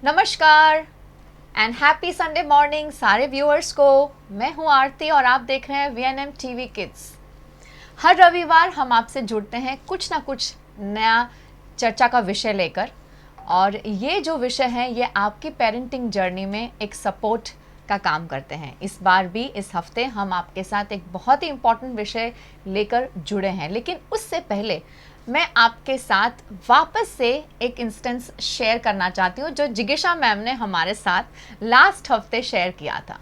नमस्कार and happy Sunday morning सारे viewers को। मैं हूं आरती और आप देख रहे हैं वीएनएम टीवी किड्स। हर रविवार हम आपसे जुड़ते हैं कुछ ना कुछ नया चर्चा का विषय लेकर, और ये जो विषय है ये आपकी पेरेंटिंग जर्नी में एक सपोर्ट का काम करते हैं। इस बार भी इस हफ्ते हम आपके साथ एक बहुत ही इम्पॉर्टेंट विषय लेकर जुड़े हैं, लेकिन उससे पहले मैं आपके साथ वापस से एक इंस्टेंस शेयर करना चाहती हूँ जो जिगीशा मैम ने हमारे साथ लास्ट हफ्ते शेयर किया था।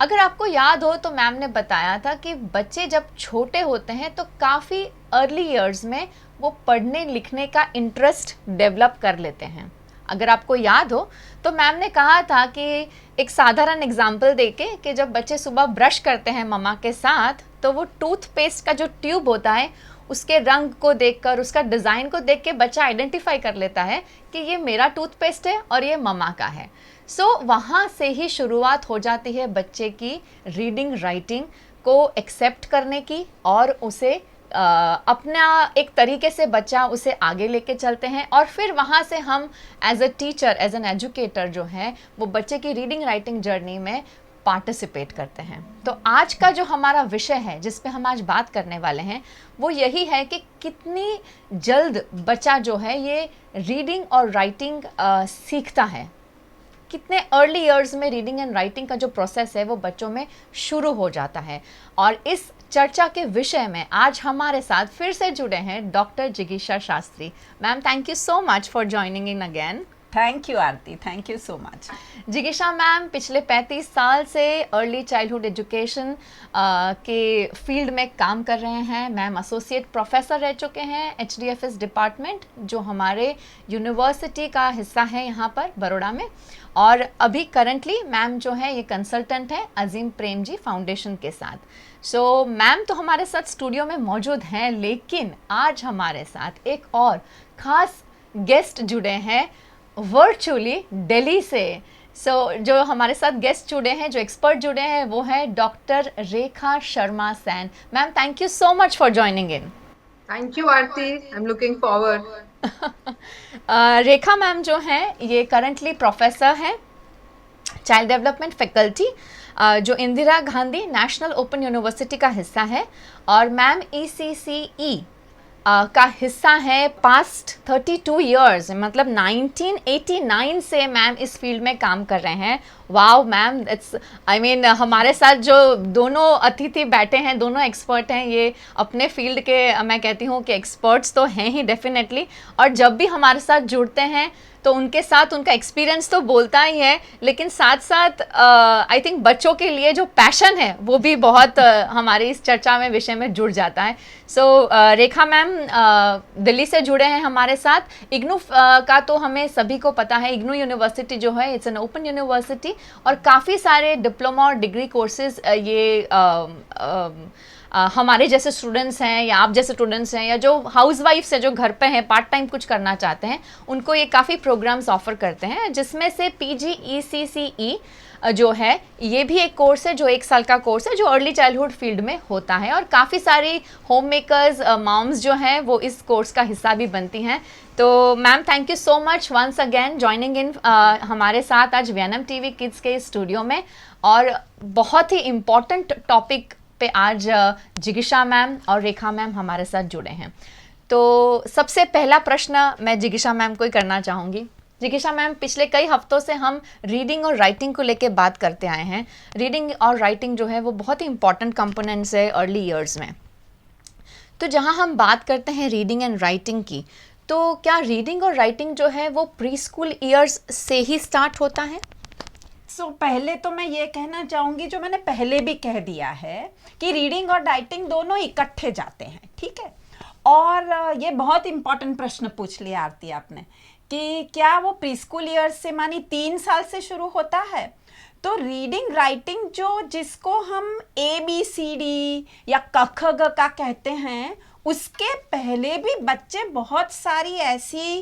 अगर आपको याद हो तो मैम ने बताया था कि बच्चे जब छोटे होते हैं तो काफ़ी अर्ली इयर्स में वो पढ़ने लिखने का इंटरेस्ट डेवलप कर लेते हैं। अगर आपको याद हो तो मैम ने कहा था कि एक साधारण एग्जाम्पल देके कि जब बच्चे सुबह ब्रश करते हैं मम्मा के साथ तो वो टूथपेस्ट का जो ट्यूब होता है उसके रंग को देखकर, उसका डिज़ाइन को देख के बच्चा आइडेंटिफाई कर लेता है कि ये मेरा टूथपेस्ट है और ये मम्मा का है। वहाँ से ही शुरुआत हो जाती है बच्चे की रीडिंग राइटिंग को एक्सेप्ट करने की, और उसे अपना एक तरीके से बच्चा उसे आगे लेके चलते हैं। और फिर वहाँ से हम as a teacher, as an educator जो है वो बच्चे की रीडिंग राइटिंग जर्नी में पार्टिसिपेट करते हैं। तो आज का जो हमारा विषय है जिस पे हम आज बात करने वाले हैं वो यही है कि कितनी जल्द बच्चा जो है ये रीडिंग और राइटिंग सीखता है, कितने अर्ली इयर्स में रीडिंग एंड राइटिंग का जो प्रोसेस है वो बच्चों में शुरू हो जाता है। और इस चर्चा के विषय में आज हमारे साथ फिर से जुड़े हैं डॉक्टर जिगीशा Shastri. Ma'am, thank you so much for joining in again. Thank you Aarti, thank you so much. जिगीशा मैम पिछले 35 साल से अर्ली चाइल्डहुड एजुकेशन के फील्ड में काम कर रहे हैं। मैम एसोसिएट प्रोफेसर रह चुके हैं HDFS डिपार्टमेंट, जो हमारे यूनिवर्सिटी का हिस्सा है यहाँ पर बड़ौदा में। और अभी करंटली मैम जो है ये कंसल्टेंट है अजीम प्रेम जी फाउंडेशन के साथ। मैम तो हमारे साथ स्टूडियो में मौजूद हैं, लेकिन आज हमारे साथ एक और ख़ास गेस्ट जुड़े हैं वर्चुअली दिल्ली से। जो हमारे साथ गेस्ट जुड़े हैं, जो एक्सपर्ट जुड़े हैं, वो है doctor Rekha Sharma Sen. Ma'am, thank you so much for joining in. Thank you Aarti, I am looking forward. Rekha ma'am जो हैं ये करंटली प्रोफेसर हैं चाइल्ड डेवलपमेंट फैकल्टी, जो Indira Gandhi National Open University का हिस्सा है। और मैम ECCE का हिस्सा है पास्ट 32 इयर्स, मतलब 1989 से मैम इस फील्ड में काम कर रहे हैं। वाओ मैम, इट्स हमारे साथ जो दोनों अतिथि बैठे हैं दोनों एक्सपर्ट हैं, ये अपने फील्ड के मैं कहती हूँ कि एक्सपर्ट्स तो हैं ही डेफिनेटली। और जब भी हमारे साथ जुड़ते हैं तो उनके साथ उनका एक्सपीरियंस तो बोलता ही है, लेकिन साथ साथ आई थिंक बच्चों के लिए जो पैशन है वो भी बहुत हमारी इस चर्चा में विषय में जुड़ जाता है। रेखा मैम दिल्ली से जुड़े हैं हमारे साथ। इग्नू का तो हमें सभी को पता है, इग्नू यूनिवर्सिटी जो है इट्स एन ओपन यूनिवर्सिटी, और काफ़ी सारे डिप्लोमा और डिग्री कोर्सेज ये हमारे जैसे स्टूडेंट्स हैं या आप जैसे स्टूडेंट्स हैं या जो हाउसवाइफ्स हैं जो घर पे हैं पार्ट टाइम कुछ करना चाहते हैं, उनको ये काफ़ी प्रोग्राम्स ऑफर करते हैं, जिसमें से PGECCE जो है ये भी एक कोर्स है जो 1 साल का कोर्स है जो अर्ली चाइल्डहुड फील्ड में होता है। और काफ़ी सारी होम मेकर्स मॉम्स जो हैं वो इस कोर्स का हिस्सा भी बनती हैं। तो ma'am, thank you so much once again joining in हमारे साथ आज वीएनएम टीवी किड्स के स्टूडियो में। और बहुत ही इम्पॉर्टेंट टॉपिक पे आज जिगीशा मैम और रेखा मैम हमारे साथ जुड़े हैं। तो सबसे पहला प्रश्न मैं जिगीशा मैम को ही करना चाहूँगी। जिगीशा मैम, पिछले कई हफ्तों से हम रीडिंग और राइटिंग को लेके बात करते आए हैं। रीडिंग और राइटिंग जो है वो बहुत ही इंपॉर्टेंट कंपोनेंट्स है अर्ली ईयर्स में। तो जहाँ हम बात करते हैं रीडिंग एंड राइटिंग की, तो क्या रीडिंग और राइटिंग जो है वो प्री स्कूल ईयर्स से ही स्टार्ट होता है? पहले तो मैं ये कहना चाहूँगी, जो मैंने पहले भी कह दिया है कि रीडिंग और राइटिंग दोनों इकट्ठे जाते हैं, ठीक है। और ये बहुत इंपॉर्टेंट प्रश्न पूछ लिया आरती आपने कि क्या वो प्री स्कूल ईयर्स से मानी 3 साल से शुरू होता है। तो रीडिंग राइटिंग जो जिसको हम ABCD या क ख ग का कहते हैं, उसके पहले भी बच्चे बहुत सारी ऐसी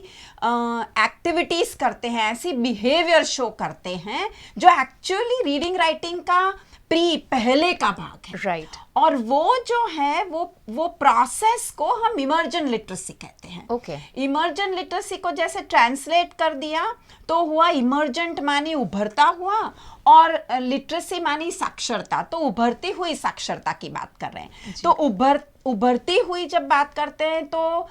एक्टिविटीज़ करते हैं, ऐसी बिहेवियर शो करते हैं जो एक्चुअली रीडिंग राइटिंग का पहले का भाग है, राइट। और वो जो है वो प्रोसेस को हम इमर्जन लिटरेसी कहते हैं। ओके। इमर्जन लिटरेसी को जैसे ट्रांसलेट कर दिया तो हुआ इमर्जेंट मानी उभरता हुआ, और लिटरेसी मानी साक्षरता, तो उभरती हुई साक्षरता की बात कर रहे हैं। तो उभरती हुई जब बात करते हैं तो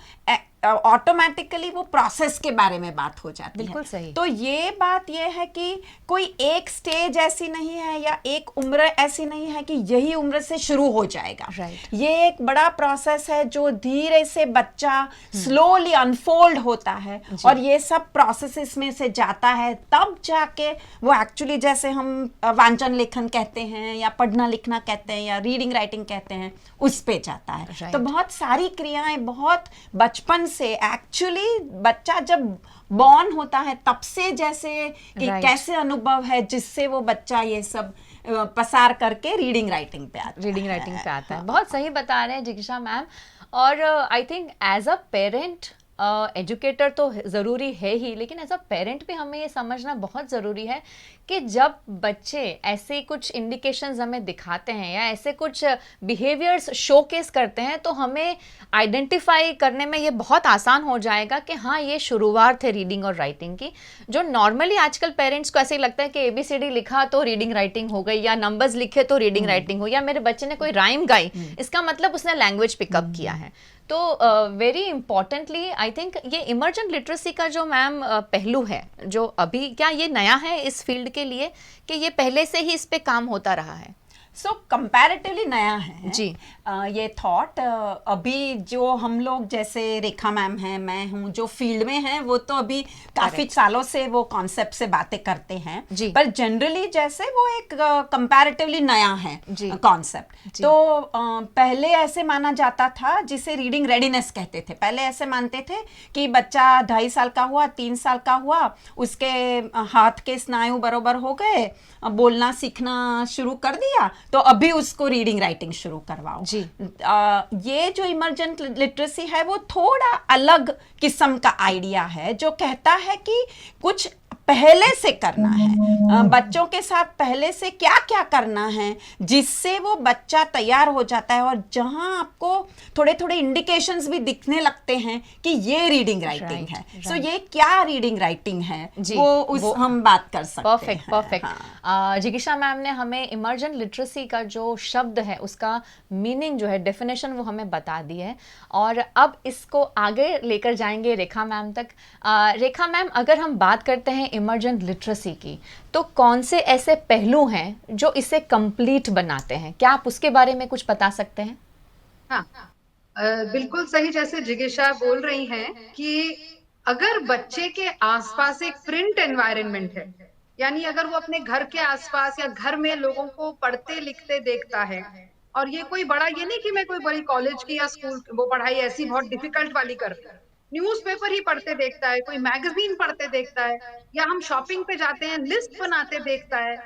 ऑटोमेटिकली वो प्रोसेस के बारे में बात हो जाती है। बिल्कुल सही। तो ये बात ये है कि कोई एक स्टेज ऐसी नहीं है या एक उम्र ऐसी नहीं है कि यही उम्र से शुरू हो जाएगा। Right. ये एक बड़ा प्रोसेस है जो धीरे से बच्चा स्लोली अनफोल्ड होता है, और ये सब प्रोसेसेस में से जाता है, तब जाके वो एक्चुअली जैसे हम वांचन लेखन कहते हैं या पढ़ना लिखना कहते हैं या रीडिंग राइटिंग कहते हैं, उस पे जाता है। Right. तो बहुत सारी क्रियाएं बहुत बचपन से, एक्चुअली बच्चा जब बॉर्न होता है तब से, जैसे कि Right. कैसे अनुभव है जिससे वो बच्चा ये सब पसार करके रीडिंग राइटिंग पे आता है। बहुत सही बता रहे हैं जिगीषा मैम। और I think as a parent, educator तो ज़रूरी है ही, लेकिन एज अ पेरेंट भी हमें ये समझना बहुत ज़रूरी है कि जब बच्चे ऐसे कुछ इंडिकेशंस हमें दिखाते हैं या ऐसे कुछ बिहेवियर्स शोकेस करते हैं, तो हमें आइडेंटिफाई करने में ये बहुत आसान हो जाएगा कि हाँ, ये शुरुआत है रीडिंग और राइटिंग की। जो नॉर्मली आजकल पेरेंट्स को ऐसे ही लगता है कि ABCD लिखा तो रीडिंग राइटिंग हो गई, या नंबर्स लिखे तो रीडिंग राइटिंग हो, या मेरे बच्चे ने कोई राइम गाई, इसका मतलब उसने लैंग्वेज पिकअप किया है। तो वेरी इंपॉर्टेंटली आई थिंक ये इमर्जेंट लिटरेसी का जो मैम पहलू है, जो अभी क्या ये नया है इस फील्ड के लिए, कि ये पहले से ही इस पे काम होता रहा है? सो कंपैरेटिवली नया है जी। ये थॉट। अभी जो हम लोग, जैसे रेखा मैम हैं, मैं हूँ, जो फील्ड में हैं, वो तो अभी काफी सालों से वो कॉन्सेप्ट से बातें करते हैं जी। पर जनरली जैसे वो एक कंपैरेटिवली नया है कॉन्सेप्ट। तो पहले ऐसे माना जाता था, जिसे रीडिंग रेडीनेस कहते थे। पहले ऐसे मानते थे कि बच्चा 2.5 साल का हुआ, 3 साल का हुआ, उसके हाथ के स्नायु बरोबर हो गए, बोलना सीखना शुरू कर दिया, तो अभी उसको रीडिंग राइटिंग शुरू करवाओ जी। ये जो इमर्जेंट लिटरेसी है वो थोड़ा अलग किस्म का आइडिया है, जो कहता है कि कुछ पहले से करना है, बच्चों के साथ पहले से क्या क्या करना है, जिससे वो बच्चा तैयार हो जाता है, और जहां आपको थोड़े थोड़े इंडिकेशंस भी दिखने लगते हैं कि ये रीडिंग राइटिंग है। सो ये क्या रीडिंग राइटिंग है वो हम बात कर सकते हैं। परफेक्ट। जिगीषा मैम ने हमें इमर्जेंट लिटरेसी का जो शब्द है, उसका मीनिंग जो है, डेफिनेशन, वो हमें बता दी है, और अब इसको आगे लेकर जाएंगे रेखा मैम तक। रेखा मैम, अगर हम बात करते हैं इमर्जेंट लिटरेसी की, तो कौन से ऐसे पहलू हैं जो इसे कंप्लीट बनाते हैं? क्या आप उसके बारे में कुछ बता सकते हैं? हाँ, बिल्कुल सही, जैसे जिगीषा बोल रही हैं कि अगर बच्चे के आसपास एक प्रिंट एनवायरनमेंट है, यानी अगर वो अपने घर के आसपास या घर में लोगों को पढ़ते लिखते देखता है, और ये कोई बड़ा, ये नहीं कि मैं कोई बड़ी कॉलेज की या स्कूल वो पढ़ाई ऐसी बहुत डिफिकल्ट वाली कर रही हूं, न्यूज़पेपर ही पढ़ते देखता है, कोई मैगजीन पढ़ते देखता है, या हम शॉपिंग पे जाते हैं लिस्ट बनाते देखता है,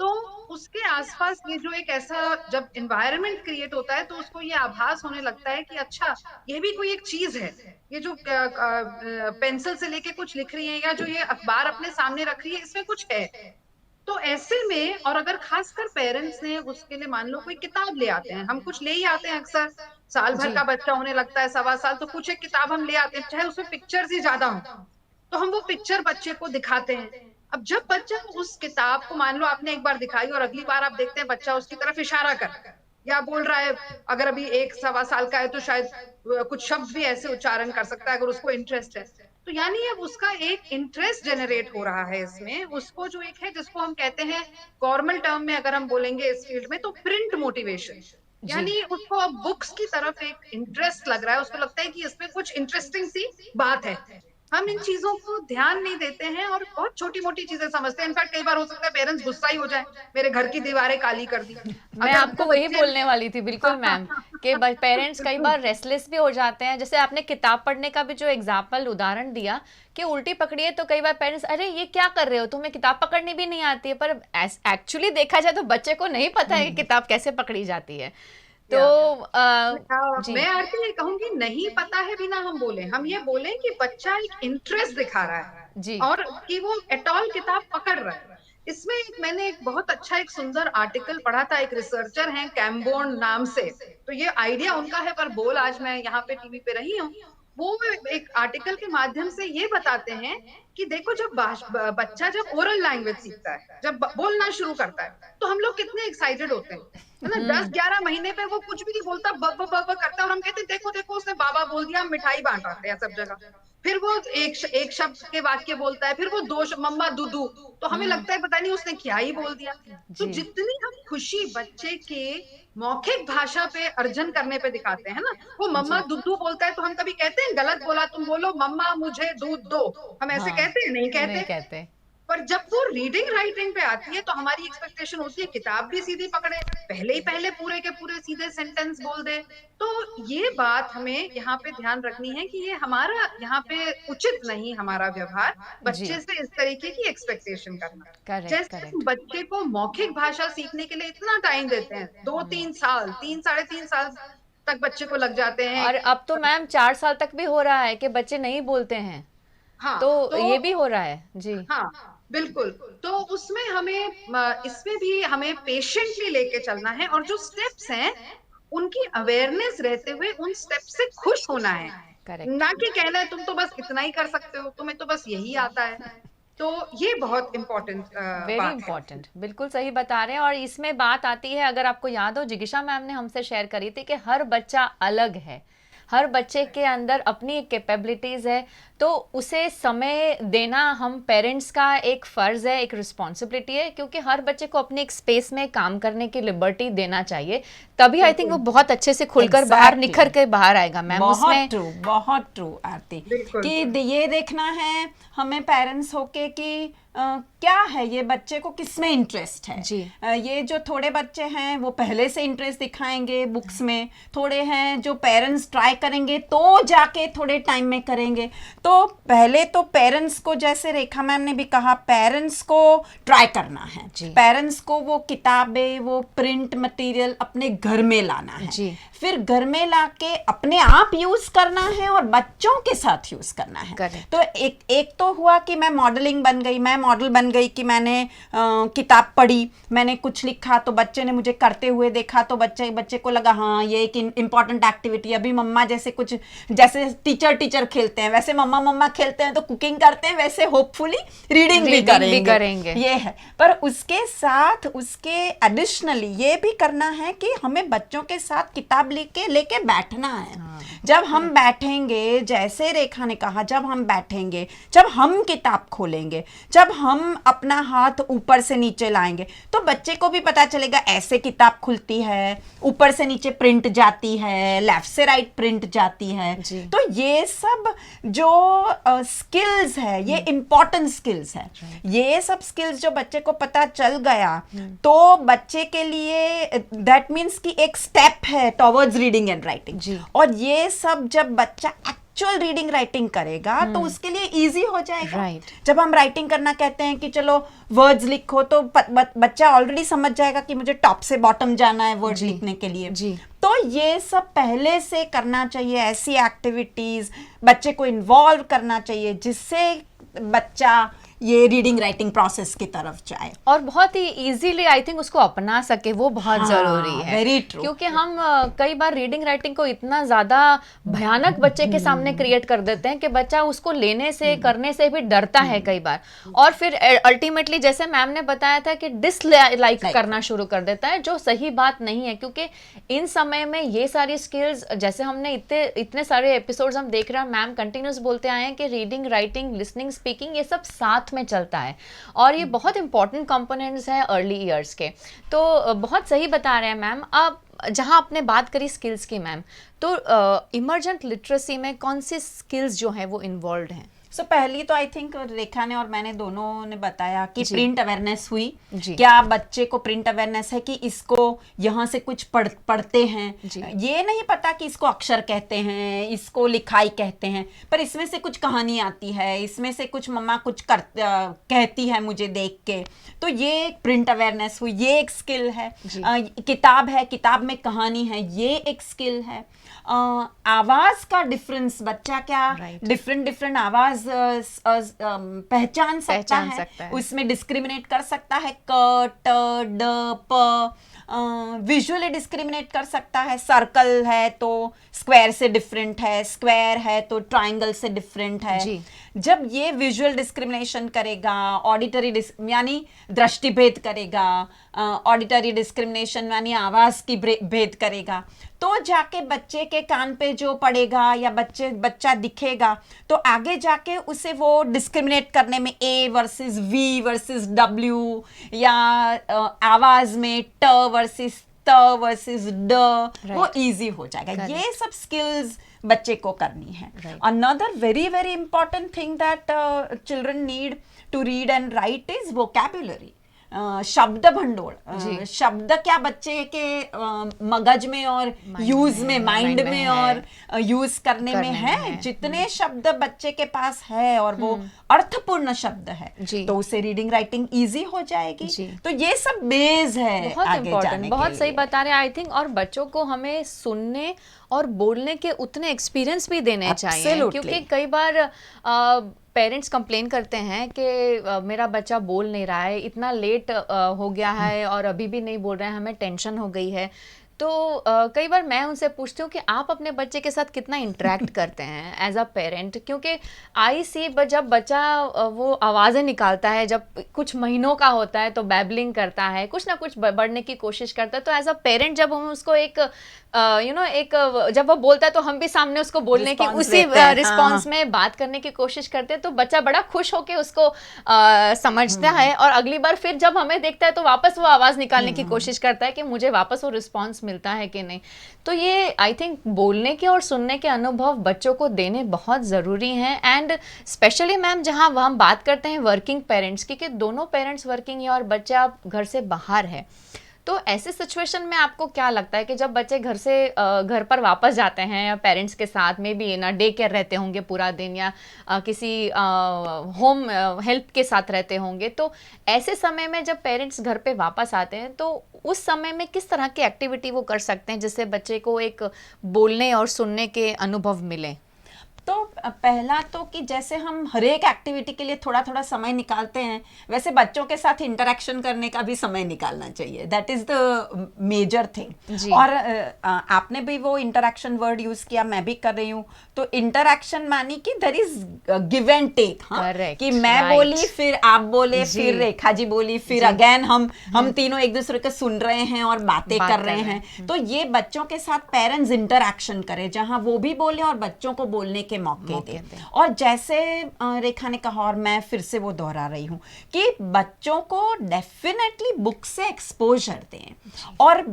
तो उसके आसपास ये जो एक ऐसा जब एनवायरनमेंट क्रिएट होता है, तो उसको ये आभास होने लगता है कि अच्छा, ये भी कोई एक चीज है, ये जो पेंसिल से लेके कुछ लिख रही है या जो ये अखबार अपने सामने रख रही है, इसमें कुछ है। तो ऐसे में, और अगर खासकर पेरेंट्स ने उसके लिए, मान लो कोई किताब ले आते हैं, हम कुछ ले ही आते हैं अक्सर, साल भर का बच्चा होने लगता है, 1.25 साल, तो कुछ एक किताब हम ले आते हैं, चाहे उसमें पिक्चर्स ही ज्यादा हो, तो हम वो पिक्चर बच्चे को दिखाते हैं। अब जब बच्चा उस किताब को, मान लो आपने एक बार दिखाई और अगली बार आप देखते हैं बच्चा उसकी तरफ इशारा कर या बोल रहा है, अगर अभी 1-1.25 साल का है तो शायद कुछ शब्द भी ऐसे उच्चारण कर सकता है अगर उसको इंटरेस्ट है, तो यानी अब उसका एक इंटरेस्ट जनरेट हो रहा है इसमें, उसको जो एक है, जिसको हम कहते हैं फॉर्मल टर्म में अगर हम बोलेंगे इस फील्ड में, तो प्रिंट मोटिवेशन, यानी उसको अब बुक्स की तरफ एक इंटरेस्ट लग रहा है, उसको लगता है कि इसमें कुछ इंटरेस्टिंग सी बात है। हम इन चीजों को ध्यान नहीं देते हैं और बहुत छोटी मोटी चीजें समझते हैं। इनफैक्ट कई बार हो सकता है पेरेंट्स गुस्सा ही हो जाए, मेरे घर की दीवारें काली कर दी। मैं आपको वही बोलने वाली थी, बिल्कुल मैम, कि पेरेंट्स कई बार रेस्टलेस भी हो जाते हैं। जैसे आपने किताब पढ़ने का भी जो एग्जाम्पल उदाहरण दिया कि उल्टी पकड़ी है, तो कई बार पेरेंट्स, अरे ये क्या कर रहे हो, तुम्हें किताब पकड़नी भी नहीं आती है, पर एक्चुअली देखा जाए तो बच्चे को नहीं पता है कि किताब कैसे पकड़ी जाती है। तो मैं आरती ये कहूंगी, नहीं पता है बिना हम बोले, हम ये बोले कि बच्चा एक इंटरेस्ट दिखा रहा है जी, और कि वो एट ऑल किताब पकड़ रहा है। इसमें मैंने एक बहुत अच्छा एक सुंदर आर्टिकल पढ़ा था, एक रिसर्चर हैं कैम्बोर्न नाम से, तो ये आइडिया उनका है पर बोल आज मैं यहाँ पे टीवी पे रही हूँ। वो एक आर्टिकल के माध्यम से ये बताते हैं कि देखो जब बच्चा जब ओरल लैंग्वेज सीखता है, जब बोलना शुरू करता है, तो हम लोग कितने एक्साइटेड होते हैं, है ना। 10-11 महीने पे वो कुछ भी नहीं बोलता, ब ब ब करता है, और हम कहते हैं देखो देखो उसने बाबा बोल दिया, हम मिठाई बांट रहे हैं सब जगह। फिर वो एक शब्द के वाक्य बोलता है, फिर वो दो मम्मा दूधू, तो हमें लगता है पता नहीं उसने क्या ही बोल दिया। तो जी जितनी हम खुशी बच्चे के मौखिक भाषा पे अर्जन करने पे दिखाते हैं ना, वो मम्मा दूधू बोलता है तो हम कभी कहते हैं गलत बोला, तुम बोलो मम्मा मुझे दूध दो, हम ऐसे हाँ, कहते हैं? नहीं नहीं कहते। कहते। पर जब वो रीडिंग राइटिंग पे आती है तो हमारी एक्सपेक्टेशन होती है किताब भी सीधी पकड़े, पहले ही पहले पूरे के पूरे सीधे सेंटेंस बोल दे। तो ये बात हमें यहाँ पे ध्यान रखनी है कि ये हमारा यहाँ पे उचित नहीं, हमारा व्यवहार जी बच्चे से इस तरीके की एक्सपेक्टेशन करना। करेक्ट जैसे हम करेक्ट। बच्चे को मौखिक भाषा सीखने के लिए इतना टाइम देते हैं, 2-3 साल, 3-3.5 साल तक बच्चे को लग जाते हैं। और अब तो मैम 4 साल तक भी हो रहा है कि बच्चे नहीं बोलते हैं, हाँ तो तो ये भी हो रहा है जी। हाँ बिल्कुल। तो उसमें इसमें भी हमें पेशेंटली लेके चलना है, और जो स्टेप्स हैं उनकी अवेयरनेस रहते हुए उन स्टेप से खुश होना है, करेक्ट। ना कि कहना है तुम तो बस इतना ही कर सकते हो, तुम्हें तो बस यही आता है। तो ये बहुत इम्पोर्टेंट वेरी बात है। इंपॉर्टेंट, बिल्कुल सही बता रहे हैं। और इसमें बात आती है, अगर आपको याद हो, जिगिशा मैम ने हमसे शेयर करी थी कि हर बच्चा अलग है, हर बच्चे के अंदर अपनी कैपेबिलिटीज है, तो उसे समय देना हम पेरेंट्स का एक फर्ज है, एक रिस्पॉन्सिबिलिटी है, क्योंकि हर बच्चे को अपने एक स्पेस में काम करने की लिबर्टी देना चाहिए, तभी आई थिंक वो बहुत अच्छे से खुलकर बाहर निखर के बाहर आएगा मैम। उसमें बहुत ट्रू आरती, कि ये देखना है हमें पेरेंट्स होके कि क्या है ये बच्चे को किसमें इंटरेस्ट है जी। ये जो थोड़े बच्चे हैं वो पहले से इंटरेस्ट दिखाएंगे बुक्स में, थोड़े हैं जो पेरेंट्स ट्राई करेंगे तो जाके थोड़े टाइम में करेंगे। तो पहले तो पेरेंट्स को, जैसे रेखा मैम ने भी कहा, पेरेंट्स को ट्राई करना है, पेरेंट्स को वो किताबें, वो प्रिंट मटेरियल अपने घर में लाना है जी। फिर घर में लाके अपने आप यूज करना है और बच्चों के साथ यूज करना है। Correct. तो एक तो हुआ कि मैं मॉडलिंग बन गई, मैं मॉडल बन गई कि मैंने किताब पढ़ी, मैंने कुछ लिखा तो बच्चे ने मुझे करते हुए देखा, तो बच्चे को लगा हाँ ये एक इंपॉर्टेंट एक्टिविटी। अभी मम्मा जैसे टीचर खेलते हैं वैसे मम्मा खेलते हैं, तो कुकिंग करते हैं वैसे होपफुली रीडिंग भी करेंगे। ये है, पर उसके साथ उसके एडिशनली ये भी करना है कि हमें बच्चों के साथ किताब लेके बैठना है। जब हम बैठेंगे, जैसे रेखा ने कहा, जब हम बैठेंगे, जब हम किताब खोलेंगे, जब हम अपना हाथ ऊपर से नीचे लाएंगे, तो बच्चे को भी पता चलेगा ऐसे किताब खुलती है, ऊपर से नीचे प्रिंट जाती है, लेफ्ट से राइट प्रिंट जाती है। तो ये सब जो स्किल्स है, ये इंपॉर्टेंट स्किल्स है। ये सब स्किल्स जो बच्चे को पता चल गया तो बच्चे के लिए दैट मीन्स कि एक स्टेप है टॉवर्ड्स रीडिंग एंड राइटिंग। और ये सब जब बच्चा एक्चुअल रीडिंग राइटिंग करेगा तो उसके लिए इजी हो जाएगा। जब हम राइटिंग करना कहते हैं कि चलो वर्ड्स लिखो, तो बच्चा ऑलरेडी समझ जाएगा कि मुझे टॉप से बॉटम जाना है वर्ड्स लिखने के लिए। तो ये सब पहले से करना चाहिए, ऐसी एक्टिविटीज बच्चे को इन्वॉल्व करना चाहिए जिससे बच्चा ये रीडिंग राइटिंग प्रोसेस की तरफ जाए और बहुत ही इजीली आई थिंक उसको अपना सके, वो बहुत जरूरी है। Very true. क्योंकि हम कई बार रीडिंग राइटिंग को इतना ज्यादा भयानक बच्चे के सामने क्रिएट कर देते हैं कि बच्चा उसको लेने से करने से भी डरता है कई बार, और फिर अल्टीमेटली जैसे मैम ने बताया था कि डिसलाइक करना शुरू कर देता है, जो सही बात नहीं है। क्योंकि इन समय में ये सारी स्किल्स, जैसे हमने इतने सारे एपिसोड्स हम देख रहे हैं, मैम कंटिन्यूस बोलते आए हैं कि रीडिंग राइटिंग लिसनिंग स्पीकिंग ये सब साथ में चलता है, और ये बहुत इंपॉर्टेंट कंपोनेंट्स हैं अर्ली ईयर्स के। तो बहुत सही बता रहे हैं मैम। अब जहां आपने बात करी स्किल्स की मैम, तो इमर्जेंट लिटरेसी में कौन सी स्किल्स जो हैं वो इन्वॉल्व हैं? सो पहली तो आई थिंक रेखा ने और मैंने दोनों ने बताया कि प्रिंट अवेयरनेस हुई। क्या बच्चे को प्रिंट अवेयरनेस है कि इसको यहाँ से कुछ पढ़ते हैं, ये नहीं पता कि इसको अक्षर कहते हैं, इसको लिखाई कहते हैं, पर इसमें से कुछ कहानी आती है, इसमें से कुछ मम्मा कुछ कहती है मुझे देख के, तो ये एक प्रिंट अवेयरनेस हुई, ये एक स्किल है। किताब है, किताब में कहानी है, ये एक स्किल है। आवाज का डिफरेंस, बच्चा क्या डिफरेंट आवाज आवाज पहचान सकता है, उसमें डिस्क्रिमिनेट कर सकता है, क ट ड प, विजुअली डिस्क्रिमिनेट कर सकता है, सर्कल है तो स्क्वायर से डिफरेंट है, स्क्वायर है तो ट्राइंगल से डिफरेंट है जी। जब ये विजुअल डिस्क्रिमिनेशन करेगा, ऑडिटरी यानी दृष्टि भेद करेगा, ऑडिटरी डिस्क्रिमिनेशन यानी आवाज की भेद करेगा, तो जाके बच्चे के कान पे जो पड़ेगा या बच्चा दिखेगा तो आगे जाके उसे वो डिस्क्रिमिनेट करने में A versus V versus W या आवाज में ट वर्सेस त वर्सेस ड, वो इजी हो जाएगा। ये सब स्किल्स बच्चे को करनी है। Another very very important thing that children need to read and write is vocabulary, शब्द भंडोल। शब्द क्या बच्चे के मगज में और यूज में, माइंड में और यूज करने में है, जितने शब्द बच्चे के पास है और वो अर्थपूर्ण शब्द है तो उसे रीडिंग राइटिंग इजी हो जाएगी। तो ये सब बेस है बहुत आगे जाने के बहुत सही लिए। बता रहे हैं आई थिंक। और बच्चों को हमें सुनने और बोलने के उतने एक्सपीरियंस भी देने चाहिए, क्योंकि कई बार पेरेंट्स कंप्लेन करते हैं कि मेरा बच्चा बोल नहीं रहा है, इतना लेट हो गया है और अभी भी नहीं बोल रहा है, हमें टेंशन हो गई है। तो कई बार मैं उनसे पूछती हूँ कि आप अपने बच्चे के साथ कितना इंटरेक्ट करते हैं एज अ पेरेंट, क्योंकि आई सी जब बच्चा वो आवाज़ें निकालता है, जब कुछ महीनों का होता है तो बैबलिंग करता है, कुछ ना कुछ बढ़ने की कोशिश करता है, तो एज अ पेरेंट जब हम उसको एक जब वो बोलता है तो हम भी सामने उसको बोलने की उसी रिस्पॉन्स में बात करने की कोशिश करते हैं, तो बच्चा बड़ा खुश होकर उसको समझता है और अगली बार फिर जब हमें देखता है तो वापस वो आवाज़ निकालने की कोशिश करता है कि मुझे वापस वो रिस्पॉन्स मिलता है कि नहीं। तो ये आई थिंक बोलने के और सुनने के अनुभव बच्चों को देने बहुत ज़रूरी हैं। एंड स्पेशली मैम जहाँ हम बात करते हैं वर्किंग पेरेंट्स की, कि दोनों पेरेंट्स वर्किंग है और बच्चा घर से बाहर है, तो ऐसे सिचुएशन में आपको क्या लगता है कि जब बच्चे घर पर वापस जाते हैं या पेरेंट्स के साथ में भी ना डे केयर रहते होंगे पूरा दिन या किसी होम हेल्प के साथ रहते होंगे, तो ऐसे समय में जब पेरेंट्स घर पे वापस आते हैं तो उस समय में किस तरह की एक्टिविटी वो कर सकते हैं जिससे बच्चे को एक बोलने और सुनने के अनुभव मिले? तो पहला तो कि जैसे हम हर एक एक्टिविटी के लिए थोड़ा थोड़ा समय निकालते हैं, वैसे बच्चों के साथ इंटरेक्शन करने का भी समय निकालना चाहिए। That is the major thing. और आपने भी वो इंटरेक्शन वर्ड यूज किया, मैं भी कर रही हूँ, तो इंटरेक्शन मानी कि there is give and take. कि मैं बोली फिर आप बोले फिर रेखा जी बोली फिर अगेन हम तीनों एक दूसरे को सुन रहे हैं और बातें कर रहे हैं। तो ये बच्चों के साथ पेरेंट्स इंटरेक्शन करें जहां वो भी बोले और बच्चों को बोलने के मौके दें। और जैसे रेखा ने कहा और मैं फिर से वो दोहरा रही हूँ कि बच्चों को डेफिनेटली बुक से एक्सपोजर दें और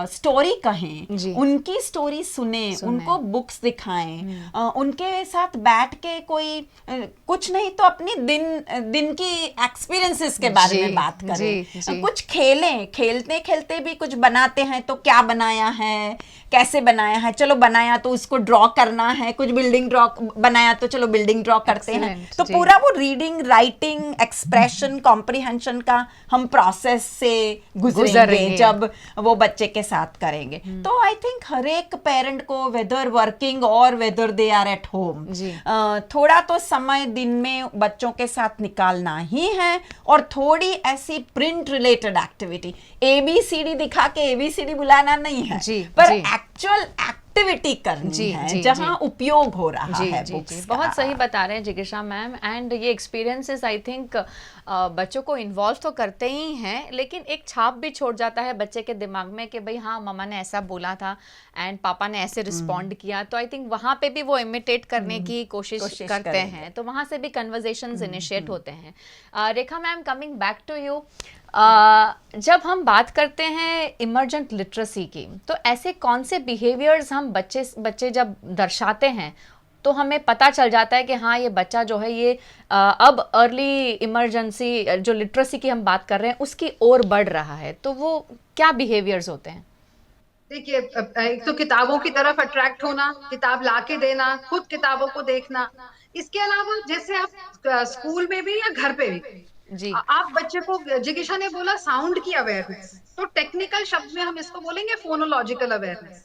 स्टोरी कहें, उनकी स्टोरी सुने, उनको बुक्स दिखाएं, उनके साथ बैठ के कोई कुछ नहीं तो अपनी दिन की एक्सपीरियंसेस के बारे में बात करें। कुछ खेलें, खेलते खेलते भी कुछ बनाते हैं तो क्या बनाया है, कैसे बनाया है, चलो बनाया तो उसको ड्रॉ करना है, कुछ बिल्डिंग ड्रॉ बनाया तो चलो बिल्डिंग ड्रॉ करते हैं। तो पूरा वो रीडिंग राइटिंग एक्सप्रेशन कॉम्प्रिहेंशन का हम प्रोसेस से गुजरेंगे जब वो बच्चे के साथ करेंगे। तो आई थिंक हर एक पेरेंट को वेदर वर्किंग और whether they are at home थोड़ा तो समय दिन में बच्चों के साथ निकालना ही है। और थोड़ी ऐसी प्रिंट रिलेटेड एक्टिविटी, ABCD दिखा के ABCD बुलाना नहीं है, पर एक्चुअल एक्टिविटी करनी है जहां उपयोग हो रहा है बुक्स का। बहुत सही बता रहे हैं जिज्ञासा मैम। एंड ये एक्सपीरियंसेस आई थिंक बच्चों को इन्वॉल्व तो करते ही हैं, लेकिन एक छाप भी छोड़ जाता है बच्चे के दिमाग में कि भाई हाँ मम्मा ने ऐसा बोला था एंड पापा ने ऐसे रिस्पॉन्ड किया। तो आई थिंक वहाँ पे भी वो इमिटेट करने की कोशिश करते हैं, तो वहाँ से भी कन्वर्सेशंस इनिशिएट होते हैं। Rekha ma'am, coming back to you, जब हम बात करते हैं इमर्जेंट लिटरेसी की, तो ऐसे कौन से बिहेवियर्स हम बच्चे जब दर्शाते हैं तो हमें पता चल जाता है कि हाँ ये बच्चा जो है ये अब अर्ली इमरजेंसी जो लिटरेसी की हम बात कर रहे हैं उसकी ओर बढ़ रहा है, तो वो क्या बिहेवियर्स होते हैं? देखिए, एक तो किताबों की तरफ अट्रैक्ट होना, किताब लाके देना, खुद किताबों को देखना। इसके अलावा जैसे आप स्कूल में भी या घर पे भी आप बच्चे को, जिज्ञासा ने बोला साउंड की अवेयरनेस, तो टेक्निकल शब्द में हम इसको बोलेंगे फोनोलॉजिकल अवेयरनेस।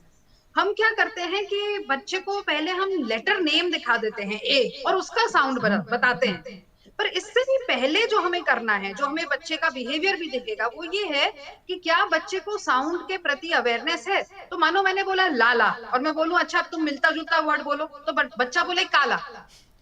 हम क्या करते हैं कि बच्चे को पहले हम लेटर नेम दिखा देते हैं ए और उसका साउंड बताते हैं, पर इससे भी पहले जो हमें करना है, जो हमें बच्चे का बिहेवियर भी दिखेगा, वो ये है कि क्या बच्चे को साउंड के प्रति अवेयरनेस है। तो मानो मैंने बोला लाला और मैं बोलूं अच्छा अब तुम मिलता जुलता वर्ड बोलो, तो बच्चा बोले काला।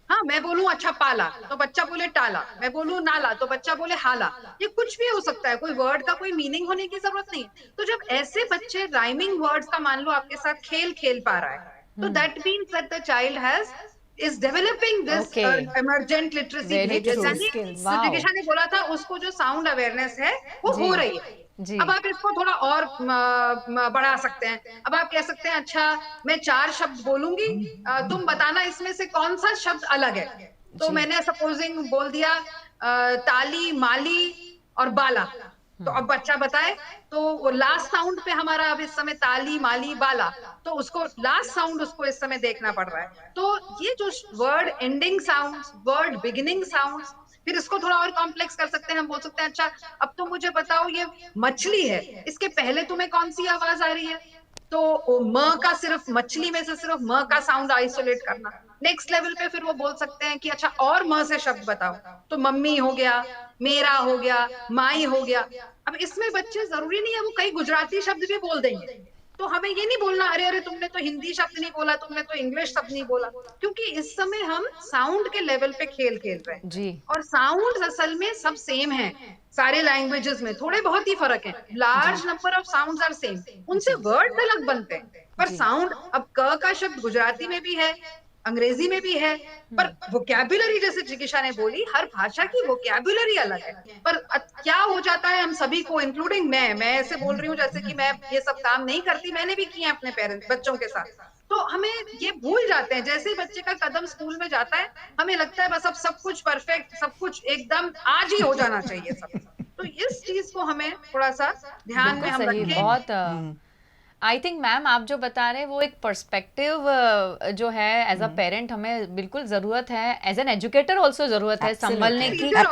हाँ, मैं बोलूं अच्छा पाला तो बच्चा बोले टाला, मैं बोलूं नाला तो बच्चा बोले हाला। ये कुछ भी हो सकता है, कोई वर्ड का कोई मीनिंग होने की जरूरत नहीं। तो जब ऐसे बच्चे राइमिंग वर्ड्स का मान लो आपके साथ खेल खेल पा रहा है, तो that means that the child has is developing this emergent literacy behavior। यानी जिज्ञासा ने बोला था उसको जो साउंड अवेयरनेस है वो हो रही है। अब आप इसको थोड़ा और बढ़ा सकते हैं। अब आप कह सकते हैं अच्छा मैं 4 शब्द बोलूंगी, तुम बताना इसमें से कौन सा शब्द अलग है। तो मैंने सपोजिंग बोल दिया ताली, माली और बाला, तो अब बच्चा बताए, तो वो लास्ट साउंड पे हमारा अब इस समय ताली, माली, बाला, तो उसको लास्ट साउंड उसको इस समय देखना पड़ रहा है। तो ये जो word ending sounds, word beginning sounds, फिर इसको थोड़ा और कॉम्प्लेक्स कर सकते हैं। हम बोल सकते हैं अच्छा अब तुम मुझे बताओ ये मछली है, इसके पहले तुम्हें कौन सी आवाज आ रही है, तो म का सिर्फ मछली में से सिर्फ म का साउंड आइसोलेट करना। नेक्स्ट लेवल पे फिर वो बोल सकते हैं कि अच्छा और म से शब्द बताओ, तो मम्मी हो गया, मेरा हो गया, माई हो गया। अब इसमें बच्चे जरूरी नहीं है वो कई गुजराती शब्द भी बोल देंगे, तो हमें ये नहीं बोलना अरे अरे तुमने तो हिंदी शब्द नहीं बोला, तुमने तो इंग्लिश शब्द नहीं बोला, क्योंकि इस समय हम साउंड के लेवल पे खेल खेल रहे हैं जी। और साउंड असल में सब सेम है, सारे लैंग्वेजेस में थोड़े बहुत ही फर्क है। Large number of sounds are same, उनसे वर्ड अलग बनते हैं, पर साउंड अब क का शब्द गुजराती में भी है, अंग्रेजी में भी है, पर वोकैबुलरी जैसे जिज्ञासा ने बोली हर भाषा की वोकैबुलरी अलग है। पर क्या हो जाता है हम सभी को इंक्लूडिंग मैं ऐसे बोल रही हूँ जैसे कि मैं ये सब काम नहीं करती, मैंने भी किए अपने पेरेंट्स बच्चों के साथ, तो हमें ये भूल जाते हैं। जैसे ही बच्चे का कदम स्कूल में जाता है हमें लगता है बस अब सब कुछ परफेक्ट, सब कुछ एकदम आज ही हो जाना चाहिए सब। तो इस चीज को हमें थोड़ा सा ध्यान में हम सही, रखें। बहुत आई थिंक मैम आप जो बता रहे हैं वो एक पर्सपेक्टिव जो है एज अ पेरेंट हमें बिल्कुल जरूरत है, एज एन एजुकेटर ऑल्सो जरूरत है संभलने की, teacher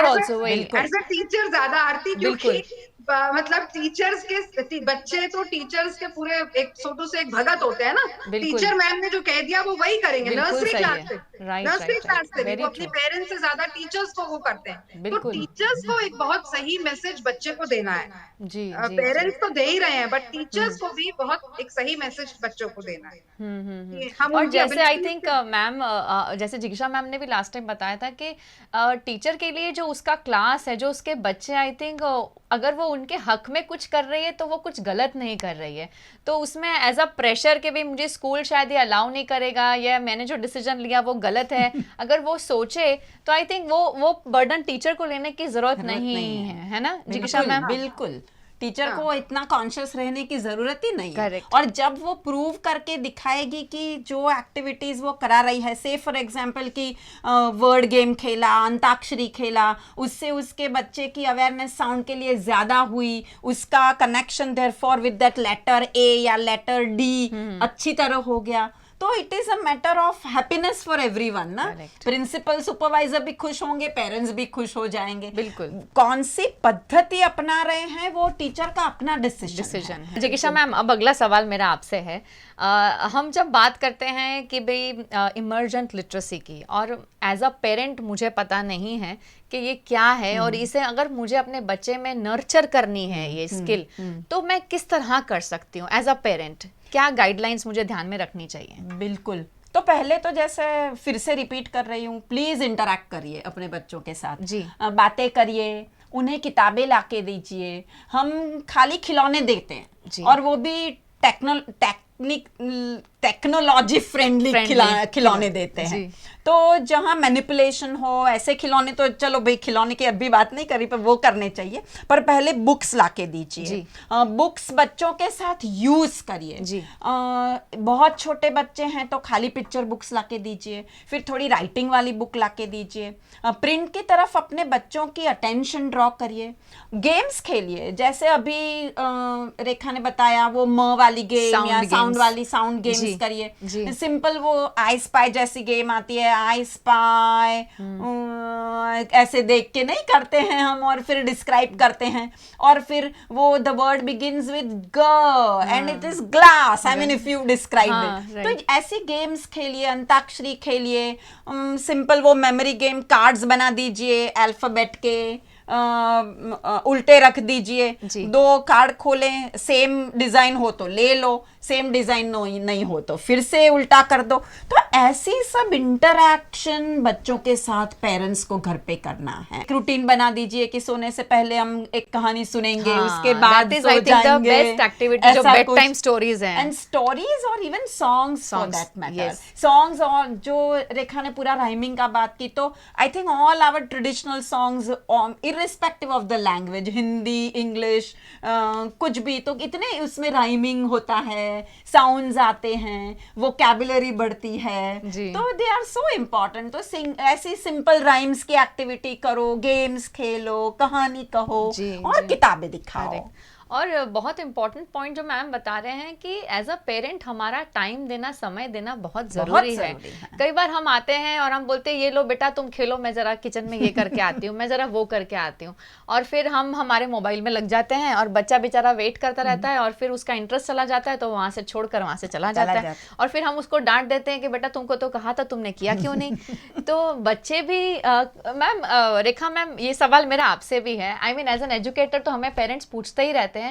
also as a teacher ज्यादा आरती, क्योंकि मतलब टीचर्स के बच्चे तो टीचर्स के पूरे एक छोटू से एक भगत होते हैं ना, टीचर मैम ने जो कह दिया वो वही करेंगे। नर्सरी क्लास से नर्सरी क्लास से भी वो अपने पेरेंट्स से ज्यादा टीचर्स को वो करते हैं। तो टीचर्स को एक बहुत सही मैसेज बच्चे को देना है। जी, पेरेंट्स तो दे ही रहे हैं, बट टीचर्स को भी बहुत एक सही मैसेज बच्चों को देना है। हम और जैसे आई थिंक मैम जैसे जिज्ञासा मैम ने भी लास्ट टाइम बताया था कि टीचर के लिए जो उसका क्लास है, जो उसके बच्चे आई थिंक अगर वो उनके हक में कुछ कर रही है तो वो कुछ गलत नहीं कर रही है, तो उसमें एज अ प्रेशर के भी मुझे स्कूल शायद ये अलाउ नहीं करेगा या मैंने जो डिसीजन लिया वो गलत है, अगर वो सोचे तो आई थिंक वो बर्डन टीचर को लेने की जरूरत नहीं है ना जिज्ञासा मैम? बिल्कुल, टीचर को इतना कॉन्शियस रहने की जरूरत ही नहीं है। और जब वो प्रूव करके दिखाएगी कि जो एक्टिविटीज वो करा रही है, से फॉर एग्जांपल कि वर्ड गेम खेला, अंताक्षरी खेला, उससे उसके बच्चे की अवेयरनेस साउंड के लिए ज्यादा हुई, उसका connection therefore with that letter A या लेटर डी अच्छी तरह हो गया, तो it is a matter of happiness for everyone ना। प्रिंसिपल सुपरवाइजर भी खुश होंगे, पेरेंट्स भी खुश हो जाएंगे। बिल्कुल, कौन सी पद्धति अपना रहे हैं वो टीचर का अपना डिसीजन है। जिज्ञासा मैम, अब अगला सवाल मेरा आपसे है, हम जब बात करते हैं कि भाई इमर्जेंट लिटरेसी की, और एज अ पेरेंट मुझे पता नहीं है कि ये क्या है और इसे अगर मुझे अपने बच्चे में नर्चर करनी है ये स्किल, तो मैं किस तरह कर सकती हूँ एज अ पेरेंट? क्या गाइडलाइंस मुझे ध्यान में रखनी चाहिए? बिल्कुल, तो पहले तो जैसे फिर से रिपीट कर रही हूँ, प्लीज इंटरैक्ट करिए अपने बच्चों के साथ जी, बातें करिए, उन्हें किताबें लाके दीजिए। हम खाली खिलौने देते हैं और वो भी टेक्नोलॉजी फ्रेंडली खिलौने देते हैं, तो जहां मैनिपुलेशन हो ऐसे खिलौने, तो चलो भाई खिलौने की अभी बात नहीं करी पर वो करने चाहिए, पर पहले बुक्स लाके दीजिए। बुक्स बच्चों के साथ यूज करिए। बहुत छोटे बच्चे हैं तो खाली पिक्चर बुक्स लाके दीजिए, फिर थोड़ी राइटिंग वाली बुक लाके दीजिए। प्रिंट की तरफ अपने बच्चों की अटेंशन ड्रॉ करिए। गेम्स खेलिए, जैसे अभी रेखा ने बताया वो म वाली गेम या साउंड वाली साउंड जी, गेम्स करिए। जी। सिंपल वो आई स्पाई जैसी गेम आती है, आई स्पाई ऐसे देख के नहीं करते हैं हम, और फिर डिस्क्राइब करते हैं, और फिर वो द वर्ड बिगिंस विद ग and it is glass, I mean if you describe हाँ, इट। right. तो ऐसी गेम्स खेलिए, अंताक्षरी खेलिए, सिंपल वो मेमोरी गेम, कार्ड्स बना दीजिए अल्फाबेट के, उल्टे रख दीजिए, जी। 2 कार्ड खोलें, सेम डिजाइन हो तो ले लो, सेम डिजाइन नहीं हो तो फिर से उल्टा कर दो। तो ऐसी सब इंटरैक्शन बच्चों के साथ पेरेंट्स को घर पे करना है। एक रूटीन बना दीजिए कि सोने से पहले हम एक कहानी सुनेंगे, हाँ, उसके बाद that is, so I think, the जाएंगे। best activity जो ऐसा bedtime कुछ। stories हैं। And stories और even songs for Songs, that matter, yes. Songs. और जो रेखा ने पूरा राइमिंग का बात की, तो I think all our traditional songs irrespective of the language, Hindi, English, कुछ भी, तो इतने उसमें राइमिंग होता है, साउंड्स आते हैं, वोकैबुलरी बढ़ती है, जी। तो दे आर सो इम्पोर्टेंट। तो ऐसी सिंपल राइम्स की एक्टिविटी करो, गेम्स खेलो, कहानी कहो, जी, और जी। किताबें दिखाओ। Correct. और बहुत इंपॉर्टेंट पॉइंट जो मैम बता रहे हैं कि एज अ पेरेंट हमारा टाइम देना, समय देना बहुत जरूरी है। कई बार हम आते हैं और हम बोलते हैं ये लो बेटा तुम खेलो, मैं जरा किचन में ये करके आती हूँ, मैं जरा वो करके आती हूँ, और फिर हम हमारे मोबाइल में लग जाते हैं, और बच्चा बेचारा वेट करता रहता है, और फिर उसका इंटरेस्ट चला जाता है, तो वहां से छोड़कर वहां से चला जाता है, और फिर हम उसको डांट देते हैं कि बेटा तुमको तो कहा था, तुमने किया क्यों नहीं। तो बच्चे भी मैम, रेखा मैम, ये सवाल मेरा आपसे भी है। I mean as an educator तो हमें पेरेंट्स पूछते ही रहते हैं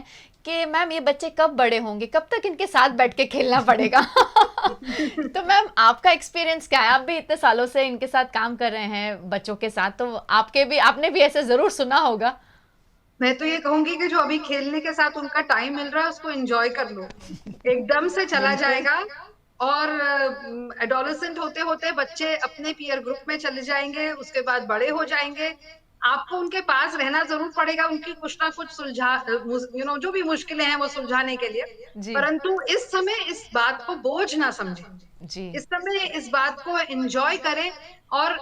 कि मैम ये बच्चे कब बड़े होंगे, कब तक इनके साथ बैठ के खेलना पड़ेगा। तो मैम आपका एक्सपीरियंस क्या है? आप भी इतने सालों से इनके साथ काम कर रहे हैं बच्चों के साथ, तो आपने भी ऐसे जरूर सुना होगा। मैं तो ये कहूंगी कि जो अभी खेलने के साथ उनका टाइम मिल रहा है उसको एंजॉय कर लो, एकदम से चला जाएगा। और एडोलेसेंट होते होते बच्चे अपने पीयर ग्रुप में चले जाएंगे, उसके बाद बड़े हो जाएंगे। आपको उनके पास रहना जरूर पड़ेगा, उनकी कुछ ना कुछ जो भी मुश्किलें हैं वो सुलझाने के लिए, जी। परंतु इस समय इस बात को बोझ ना समझें, जी। इस समय इस बात को एंजॉय करें। और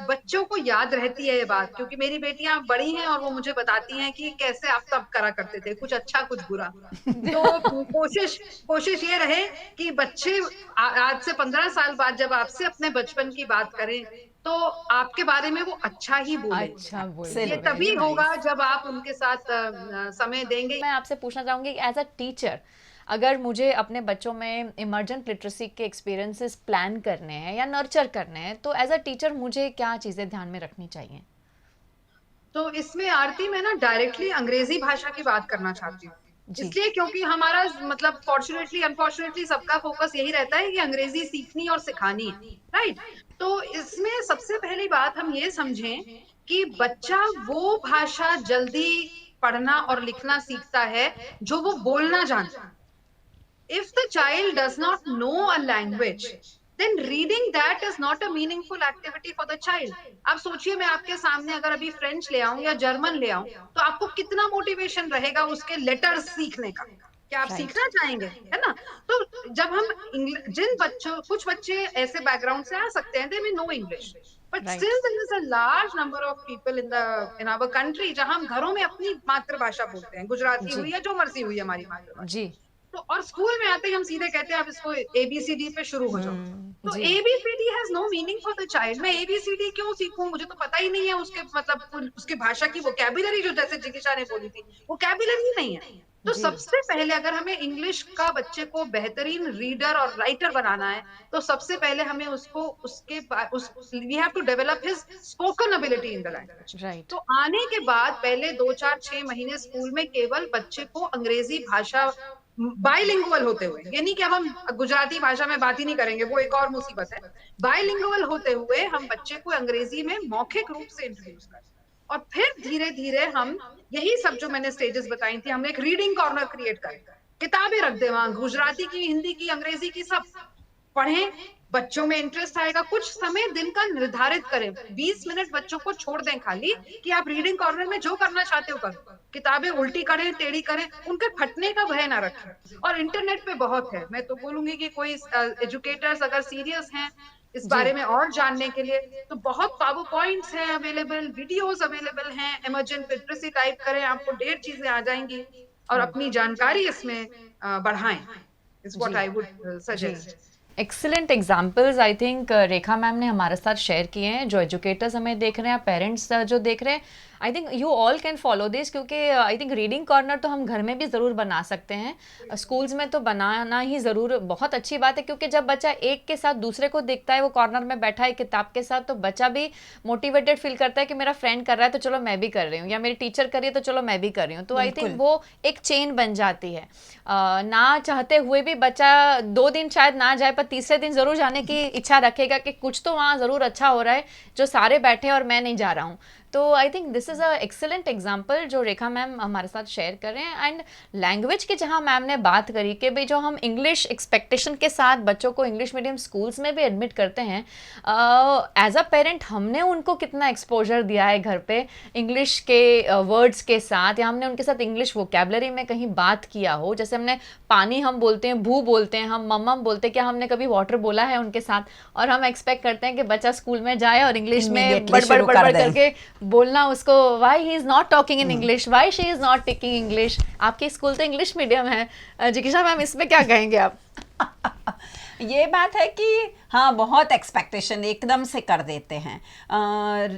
बच्चों को याद रहती है ये बात, क्योंकि मेरी बेटियां बड़ी हैं और वो मुझे बताती हैं कि कैसे आप तब करा करते थे, कुछ अच्छा कुछ बुरा। तो कोशिश ये रहे कि बच्चे आज से 15 साल बाद जब आपसे अपने बचपन की बात करें तो आपके बारे में वो अच्छा ही बोले। अच्छा ये बोल तभी होगा जब आप उनके साथ समय देंगे। मैं आपसे पूछना चाहूंगी एज अ टीचर, अगर मुझे अपने बच्चों में इमर्जेंट लिटरेसी के एक्सपीरियंसेस प्लान करने हैं या नर्चर करने हैं, तो एज अ टीचर मुझे क्या चीजें ध्यान में रखनी चाहिए? तो इसमें आरती मैं ना डायरेक्टली अंग्रेजी भाषा की बात करना चाहती हूँ, इसलिए क्योंकि हमारा मतलब फॉर्चुनेटली अनफॉर्चुनेटली सबका फोकस यही रहता है कि अंग्रेजी सीखनी और सिखानी है, राइट। तो इसमें सबसे पहली बात हम ये समझें कि बच्चा वो भाषा जल्दी पढ़ना और लिखना सीखता है जो वो बोलना जानता है। If the child does not know a language, then reading that is not a meaningful activity for the child. आप सोचिए, मैं आपके सामने अगर अभी फ्रेंच ले आऊं या जर्मन ले आऊं, तो आपको कितना मोटिवेशन रहेगा उसके लेटर्स सीखने का? क्या आप सीखना चाहेंगे, है ना? तो जब हम कुछ बच्चे ऐसे बैकग्राउंड से आ सकते हैं, they may know English, but still there is a large number of people in our country जहां हम घरों में अपनी मातृभाषा बोलते हैं, गुजराती हुई या जो मर्जी हुई हमारी मातृभाषा। जी। तो और स्कूल में आते ही हम सीधे कहते हैं आप इसको एबीसीडी पे शुरू हो जाओ। तो ABCD has no meaning for the child. मैं एबीसीडी क्यों सीखूं, मुझे तो पता ही नहीं है उसके मतलब उसकी भाषा की वोकैबुलरी, जो जैसे जिज्ञासा ने बोली थी, वोकैबुलरी नहीं है। तो सबसे पहले अगर हमें इंग्लिश का बच्चे को बेहतरीन रीडर और राइटर बनाना है, तो सबसे पहले हमें उसको we have to develop his spoken ability in the language, right. तो आने के बाद पहले 2 4 6 महीने स्कूल में केवल बच्चे को अंग्रेजी भाषा बाइलिंगुअल होते हुए, यानी कि अब हम गुजराती भाषा में बात ही नहीं करेंगे, वो एक और मुसीबत है। बाइलिंगुअल होते हुए हम बच्चे को अंग्रेजी में मौखिक रूप से इंट्रोड्यूस करें, और फिर धीरे धीरे हम यही सब जो मैंने स्टेजेस बताई थी, हम एक रीडिंग कॉर्नर क्रिएट करें, किताबें रख दे वहां, गुजराती की, हिंदी की, अंग्रेजी की, सब पढ़ें। बच्चों में इंटरेस्ट आएगा। कुछ समय दिन का निर्धारित करें, 20 मिनट बच्चों को छोड़ दें खाली कि आप रीडिंग कॉर्नर में जो करना चाहते हो करो, किताबें उल्टी करें, टेढ़ी करें, उनके फटने का भय ना रखें। और इंटरनेट पे बहुत है, मैं तो बोलूंगी कि कोई एजुकेटर्स अगर सीरियस हैं इस बारे में और जानने के लिए, तो बहुत पावर पॉइंट्स हैं अवेलेबल, वीडियोस अवेलेबल हैं। इमर्जेंट लिटरेसी टाइप करें, आपको 1.5 चीजें आ जाएंगी, और अपनी जानकारी इसमें बढ़ाएं। is what जी, I would suggest. Excellent examples I think Rekha ma'am ने हमारे साथ शेयर किए हैं, जो एजुकेटर्स हमें देख रहे हैं, पेरेंट्स जो देख रहे हैं, I think you all can follow this, क्योंकि आई थिंक रीडिंग कॉर्नर तो हम घर में भी ज़रूर बना सकते हैं, स्कूल्स में तो बनाना ही ज़रूर बहुत अच्छी बात है, क्योंकि जब बच्चा एक के साथ दूसरे को देखता है, वो कॉर्नर में बैठा है किताब के साथ, तो बच्चा भी मोटिवेटेड फील करता है कि मेरा फ्रेंड कर रहा है तो चलो मैं भी कर रही हूँ, या मेरी टीचर कर रही है तो चलो मैं भी कर रही हूँ, तो आई थिंक वो एक चेन बन जाती है। ना चाहते हुए भी बच्चा 2 दिन शायद ना जाए, पर तीसरे दिन ज़रूर जाने की इच्छा रखेगा कि कुछ तो वहाँ ज़रूर अच्छा हो रहा है जो सारे बैठे और मैं नहीं जा रहा हूँ। तो I think this is a excellent example जो रेखा मैम हमारे साथ शेयर कर रहे हैं। एंड लैंग्वेज की जहाँ मैम ने बात करी कि भाई जो हम इंग्लिश एक्सपेक्टेशन के साथ बच्चों को इंग्लिश मीडियम स्कूल्स में भी एडमिट करते हैं, एज अ पेरेंट हमने उनको कितना एक्सपोजर दिया है घर पे इंग्लिश के वर्ड्स के साथ, या हमने उनके साथ इंग्लिश वोकेबलरी में कहीं बात किया हो, जैसे हमने पानी हम बोलते हैं, भू बोलते हैं, हम मम्मम बोलते हैं, क्या हमने कभी वाटर बोला है उनके साथ? और हम एक्सपेक्ट करते हैं कि बच्चा स्कूल में जाए और इंग्लिश में बड़बड़ बड़बड़ करके बोलना उसको, why he is not talking in English, why she is not taking English. आपके स्कूल तो इंग्लिश मीडियम है, जिकिशा मैम इसमें क्या कहेंगे आप? ये बात है कि हाँ, बहुत एक्सपेक्टेशन एकदम से कर देते हैं,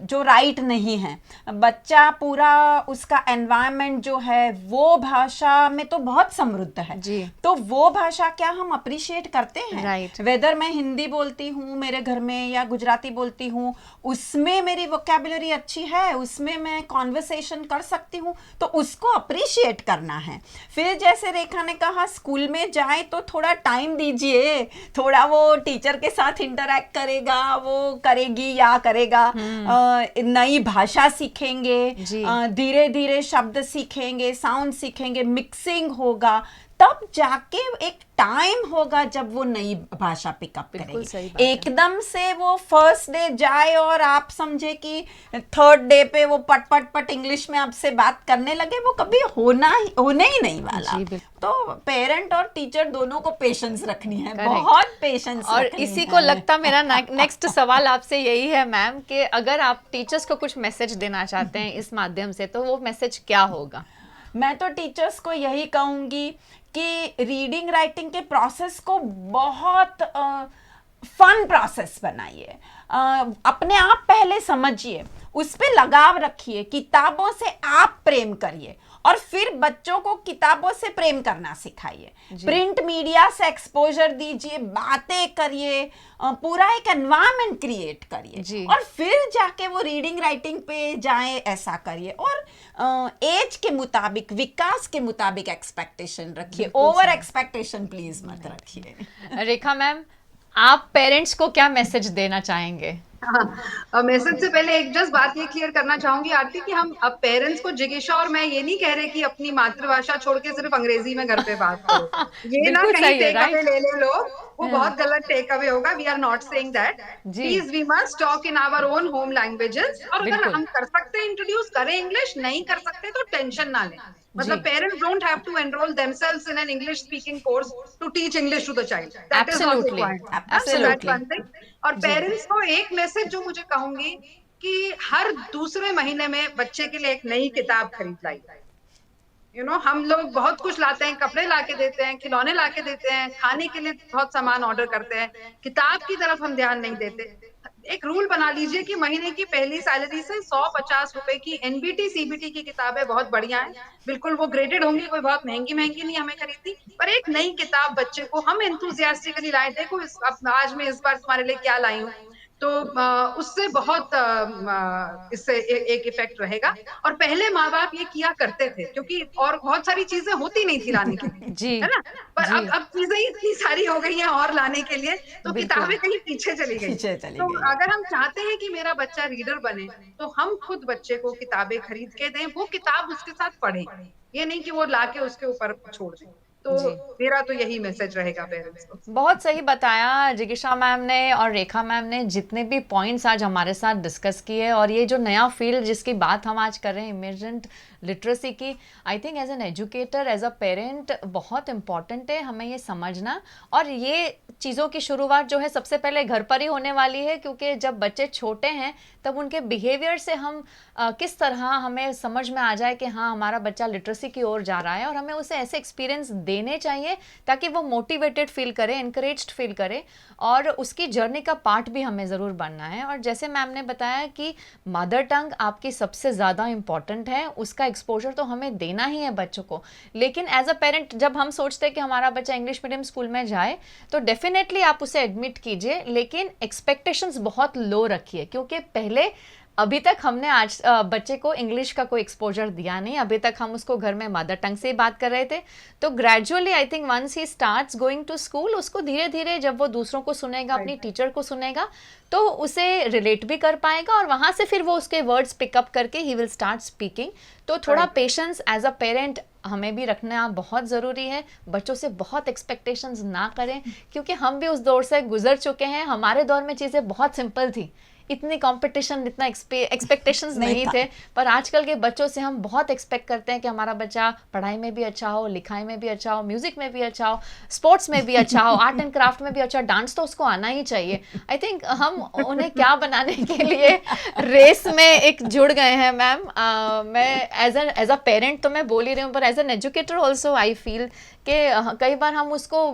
जो राइट नहीं है। बच्चा पूरा उसका एनवायरनमेंट जो है वो भाषा में तो बहुत समृद्ध है जी। तो वो भाषा क्या हम अप्रिशिएट करते हैं? राइट। वेदर मैं हिंदी बोलती हूँ मेरे घर में या गुजराती बोलती हूँ, उसमें मेरी वोकेबुलरी अच्छी है, उसमें मैं कॉन्वर्सेशन कर सकती हूँ, तो उसको अप्रिशिएट करना है। फिर जैसे रेखा ने कहा स्कूल में जाए तो थोड़ा टाइम दीजिए, थोड़ा वो टीचर के साथ इंटरैक्ट करेगा, वो करेगी या करेगा, नई भाषा सीखेंगे, धीरे धीरे शब्द सीखेंगे, साउंड सीखेंगे, मिक्सिंग होगा, तब जाके एक टाइम होगा जब वो नई भाषा पिकअप करेगी। एकदम से वो फर्स्ट डे जाए और आप समझे कि थर्ड डे पे वो पट पट पट इंग्लिश में आपसे बात करने लगे, वो कभी होने ही नहीं वाला। तो पेरेंट और टीचर दोनों को पेशेंस रखनी है, बहुत पेशेंस। और इसी को लगता मेरा नेक्स्ट सवाल आपसे यही है मैम, कि अगर आप टीचर्स को कुछ मैसेज देना चाहते हैं इस माध्यम से, तो वो मैसेज क्या होगा? मैं तो टीचर्स को यही कहूंगी कि रीडिंग राइटिंग के प्रोसेस को बहुत फन प्रोसेस बनाइए, अपने आप पहले समझिए, उस पे लगाव रखिए, किताबों से आप प्रेम करिए और फिर बच्चों को किताबों से प्रेम करना सिखाइए। प्रिंट मीडिया से एक्सपोजर दीजिए, बातें करिए, पूरा एक एनवायरनमेंट क्रिएट करिए और फिर जाके वो रीडिंग राइटिंग पे जाए, ऐसा करिए। और एज के मुताबिक, विकास के मुताबिक एक्सपेक्टेशन रखिए, ओवर एक्सपेक्टेशन प्लीज मत रखिए। रेखा मैम, आप पेरेंट्स को क्या मैसेज देना चाहेंगे? हाँ, मैसेज से पहले एक जस्ट बात ये क्लियर करना चाहूंगी आरती कि हम अब पेरेंट्स को, जिगीशा और मैं ये नहीं कह रहे कि अपनी मातृभाषा छोड़ के सिर्फ अंग्रेजी में घर पे बात करो, ये ना कहीं टेक अवे ले लो, वो बहुत गलत टेक अवे होगा। We are not saying that, please we must talk in our own home languages. और अगर हम कर सकते हैं इंट्रोड्यूस करें इंग्लिश, नहीं कर सकते तो टेंशन ना लें। मतलब parents don't have to enrol themselves in an English speaking course to teach English to the child, that is not required. Absolutely. और पेरेंट्स को एक मैसेज जो मुझे कहूंगी कि हर दूसरे महीने में बच्चे के लिए एक नई किताब खरीद लाइए। हम लोग बहुत कुछ लाते हैं, कपड़े लाके देते हैं, खिलौने लाके देते हैं, खाने के लिए बहुत सामान ऑर्डर करते हैं, किताब की तरफ हम ध्यान नहीं देते। एक रूल बना लीजिए कि महीने की पहली सैलरी से 150 रुपए की एनबीटी सीबीटी की किताबें बहुत बढ़िया है, बिल्कुल वो ग्रेडेड होंगी, कोई बहुत महंगी नहीं हमें खरीदनी, पर एक नई किताब बच्चे को हम एंथुसियास्टिकली लाए, देखो आज मैं इस बार तुम्हारे लिए क्या लाई हूँ, तो उससे बहुत इससे एक इफेक्ट रहेगा। और पहले माँ बाप ये किया करते थे क्योंकि और बहुत सारी चीजें होती नहीं थी लाने के लिए, है ना, पर अब चीजें इतनी सारी हो गई हैं और लाने के लिए, तो किताबें कहीं पीछे चली गई। तो अगर हम चाहते हैं कि मेरा बच्चा रीडर बने, तो हम खुद बच्चे को किताबें खरीद के दें, वो किताब उसके साथ पढ़े, ये नहीं कि वो लाके उसके ऊपर छोड़ दें। तो मेरा तो यही मैसेज रहेगा पेरेंट्स को। बहुत सही बताया जिगीशा मैम ने और रेखा मैम ने, जितने भी पॉइंट्स आज हमारे साथ डिस्कस किए, और ये जो नया फील्ड जिसकी बात हम आज कर रहे हैं, इमर्जेंट लिटरेसी की, I think as an educator, as a parent बहुत इंपॉर्टेंट है हमें ये समझना। और ये चीज़ों की शुरुआत जो है सबसे पहले घर पर ही होने वाली है, क्योंकि जब बच्चे छोटे हैं तब उनके बिहेवियर से हम किस तरह हमें समझ में आ जाए कि हाँ हमारा बच्चा लिटरेसी की ओर जा रहा है, और हमें उसे ऐसे एक्सपीरियंस देने चाहिए ताकि वो मोटिवेटेड फील करे, एनकरेज्ड फील करे, और उसकी जर्नी का पार्ट भी हमें ज़रूर बनना है। और जैसे मैम ने बताया कि मदर टंग आपकी सबसे ज़्यादा इम्पॉर्टेंट है, उसका एक्सपोजर तो हमें देना ही है बच्चों को। लेकिन एज अ पेरेंट जब हम सोचते हैं कि हमारा बच्चा इंग्लिश मीडियम स्कूल में जाए तो डेफिनेटली आप उसे एडमिट कीजिए, लेकिन एक्सपेक्टेशंस बहुत लो रखिए, क्योंकि पहले अभी तक हमने आज बच्चे को इंग्लिश का कोई एक्सपोजर दिया नहीं। अभी तक हम उसको घर में मदर टंग से ही बात कर रहे थे। तो gradually I think once he starts going to school, उसको धीरे धीरे जब वो दूसरों को सुनेगा, अपनी टीचर को सुनेगा, तो उसे रिलेट भी कर पाएगा, और वहाँ से फिर वो उसके वर्ड्स पिकअप करके ही विल स्टार्ट स्पीकिंग। तो थोड़ा पेशेंस एज अ पेरेंट हमें भी रखना बहुत ज़रूरी है। बच्चों से बहुत एक्सपेक्टेशंस ना करें, क्योंकि हम भी उस दौर से गुजर चुके हैं। हमारे दौर में चीज़ें बहुत सिंपल थी, इतनी कंपटीशन, इतना एक्सपेक्टेशंस नहीं थे। पर आजकल के बच्चों से हम बहुत एक्सपेक्ट करते हैं कि हमारा बच्चा पढ़ाई में भी अच्छा हो, लिखाई में भी अच्छा हो, म्यूजिक में भी अच्छा हो, स्पोर्ट्स में भी अच्छा हो, आर्ट एंड क्राफ्ट में भी अच्छा, डांस तो उसको आना ही चाहिए। आई थिंक हम उन्हें क्या बनाने के लिए रेस में एक जुड़ गए हैं मैम। मैं एज अ पेरेंट तो मैं बोल ही रही हूँ, पर as an educator also I feel कि कई बार हम उसको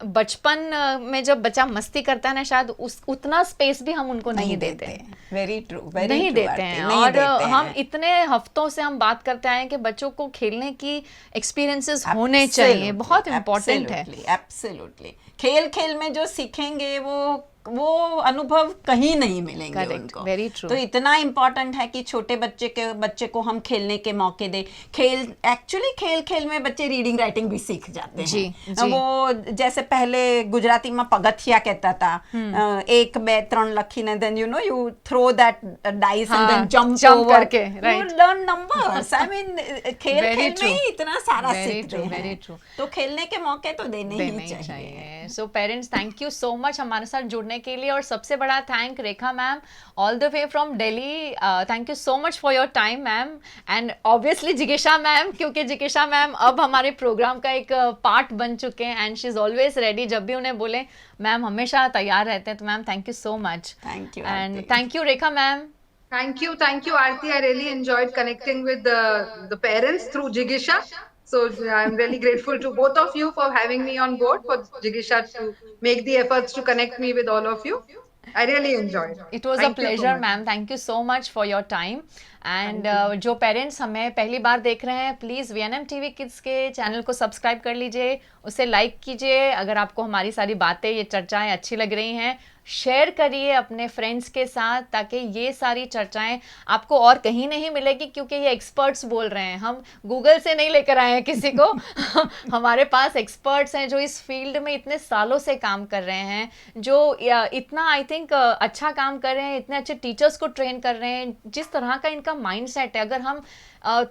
बचपन में जब बच्चा मस्ती करता है ना, शायद उतना स्पेस भी हम उनको नहीं देते हैं। वेरी ट्रू, नहीं देते हैं। और हम इतने हफ्तों से हम बात करते आए हैं कि बच्चों को खेलने की एक्सपीरियंसेस होने चाहिए, बहुत इम्पोर्टेंट है। एब्सोल्युटली, खेल खेल में जो सीखेंगे वो अनुभव कहीं नहीं मिलेंगे उनको। Very true. तो इतना इम्पोर्टेंट है कि छोटे बच्चे को हम खेलने के मौके दें। एक्चुअली खेल खेल में बच्चे रीडिंग राइटिंग भी सीख जाते हैं। जी। वो जैसे पहले गुजराती में पगथिया कहता था, 1 2 3 लखीने, then you throw that dice and then jump करके, you learn numbers. I mean खेल खेल में ही इतना सारा सीखते हैं। Very true. तो खेलने के मौके तो देने ही चाहिए। So parents, thank you so much हमारे साथ जुड़ने के लिए। और सबसे बड़ा thank Rekha ma'am, all the way from Delhi. Thank you so much for your time ma'am. And obviously जिगीशा ma'am, क्योंकि जिगीशा मैम अब हमारे प्रोग्राम का एक पार्ट बन चुके हैं, and she is always ready. जब भी उन्हें बोले मैम हमेशा तैयार रहते हैं। तो ma'am thank you so much. Thank you. And thank you Rekha ma'am. Thank you, Aarti. I really enjoyed connecting with the parents through Jigisha. So I'm really grateful to both of you for having me on board, for Jigisha to make the efforts to connect me with all of you. I really enjoyed. It was a pleasure, ma'am. Thank you so much for your time. And जो parents हमें पहली बार देख रहे हैं, please VNM TV kids के channel को subscribe कर लीजिए, उसे लाइक कीजिए। अगर आपको हमारी सारी बातें, ये चर्चाएं अच्छी लग रही हैं, शेयर करिए अपने फ्रेंड्स के साथ, ताकि ये सारी चर्चाएं आपको और कहीं नहीं मिलेगी, क्योंकि ये एक्सपर्ट्स बोल रहे हैं। हम गूगल से नहीं लेकर आए हैं किसी को। हमारे पास एक्सपर्ट्स हैं जो इस फील्ड में इतने सालों से काम कर रहे हैं, जो इतना आई थिंक अच्छा काम कर रहे हैं, इतने अच्छे टीचर्स को ट्रेन कर रहे हैं। जिस तरह का इनका माइंडसेट है, अगर हम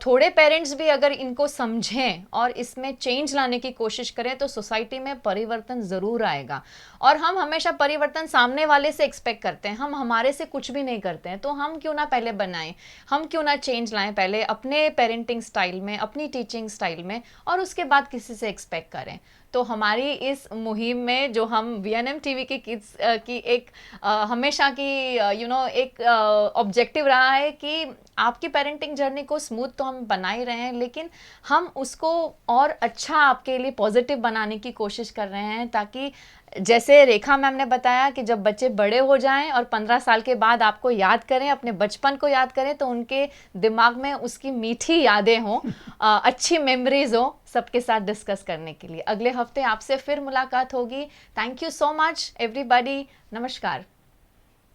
थोड़े पेरेंट्स भी अगर इनको समझें और इसमें चेंज लाने की कोशिश करें, तो सोसाइटी में परिवर्तन ज़रूर आएगा। और हम हमेशा परिवर्तन सामने वाले से एक्सपेक्ट करते हैं, हम हमारे से कुछ भी नहीं करते हैं। तो हम क्यों ना पहले बनाएं, हम क्यों ना चेंज लाएं पहले अपने पेरेंटिंग स्टाइल में, अपनी टीचिंग स्टाइल में, और उसके बाद किसी से एक्सपेक्ट करें। तो हमारी इस मुहिम में जो हम VNM TV के किड्स की एक हमेशा की एक ऑब्जेक्टिव रहा है कि आपकी पेरेंटिंग जर्नी को स्मूथ तो हम बना ही रहे हैं, लेकिन हम उसको और अच्छा आपके लिए पॉजिटिव बनाने की कोशिश कर रहे हैं, ताकि जैसे रेखा मैम ने बताया कि जब बच्चे बड़े हो जाएं और 15 साल के बाद आपको याद करें, अपने बचपन को याद करें, तो उनके दिमाग में उसकी मीठी यादें हों, अच्छी मेमोरीज हो सबके साथ डिस्कस करने के लिए। अगले हफ्ते आपसे फिर मुलाकात होगी। Thank you so much everybody. नमस्कार।